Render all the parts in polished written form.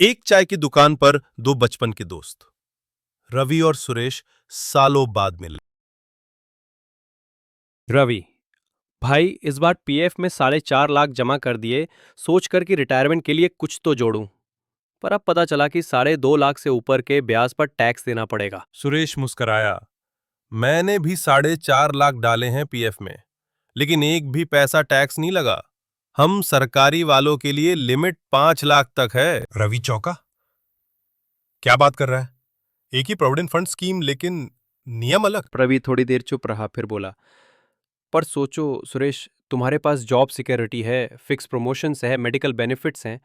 एक चाय की दुकान पर दो बचपन के दोस्त रवि और सुरेश सालों बाद मिले। रवि, भाई इस बार पीएफ में 4.5 लाख जमा कर दिए, सोच कर कि रिटायरमेंट के लिए कुछ तो जोड़ूं। पर अब पता चला कि 2.5 लाख से ऊपर के ब्याज पर टैक्स देना पड़ेगा। सुरेश मुस्कराया। मैंने भी 4.5 लाख डाले हैं पीएफ में, लेकिन एक भी पैसा टैक्स नहीं लगा। हम सरकारी वालों के लिए लिमिट 5 लाख तक है। रवि चौका। क्या बात कर रहा है? एक ही प्रोविडेंट फंड स्कीम, लेकिन नियम अलग। रवि थोड़ी देर चुप रहा, फिर बोला, पर सोचो सुरेश, तुम्हारे पास जॉब सिक्योरिटी है, फिक्स प्रमोशंस है, मेडिकल बेनिफिट्स हैं।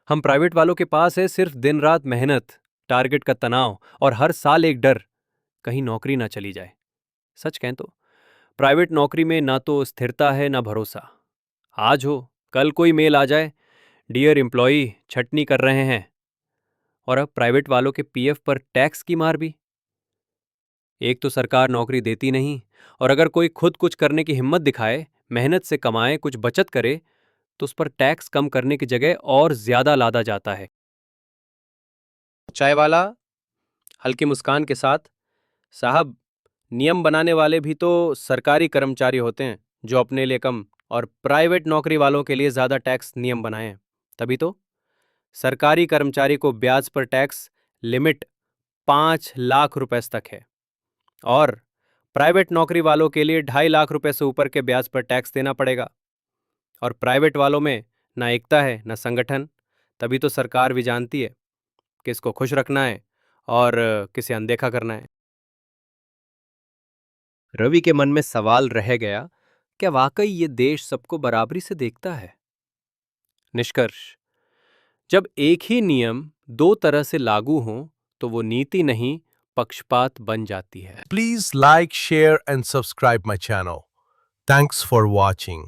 हम प्राइवेट वालों के पास है सिर्फ दिन रात मेहनत, टारगेट का तनाव और हर साल एक डर, कहीं नौकरी ना चली जाए। सच कहें तो प्राइवेट नौकरी में ना तो स्थिरता है ना भरोसा। आज हो कल कोई मेल आ जाए, डियर एम्प्लॉई छटनी कर रहे हैं। और अब प्राइवेट वालों के पीएफ पर टैक्स की मार भी। एक तो सरकार नौकरी देती नहीं, और अगर कोई खुद कुछ करने की हिम्मत दिखाए, मेहनत से कमाए, कुछ बचत करे, तो उस पर टैक्स कम करने की जगह और ज्यादा लादा जाता है। चाय वाला हल्की मुस्कान के साथ, साहब, नियम बनाने वाले भी तो सरकारी कर्मचारी होते हैं जो अपने लिए कम और प्राइवेट नौकरी वालों के लिए ज्यादा टैक्स नियम बनाए हैं। तभी तो सरकारी कर्मचारी को ब्याज पर टैक्स लिमिट 5 लाख रुपए तक है, और प्राइवेट नौकरी वालों के लिए 2.5 लाख रुपए से ऊपर के ब्याज पर टैक्स देना पड़ेगा। और प्राइवेट वालों में ना एकता है ना संगठन। तभी तो सरकार भी जानती है किसको खुश रखना है और किसे अनदेखा करना है। रवि के मन में सवाल रह गया, क्या वाकई ये देश सबको बराबरी से देखता है? निष्कर्ष, जब एक ही नियम दो तरह से लागू हो तो वो नीति नहीं, पक्षपात बन जाती है। Please like, share, and subscribe my channel. Thanks for watching.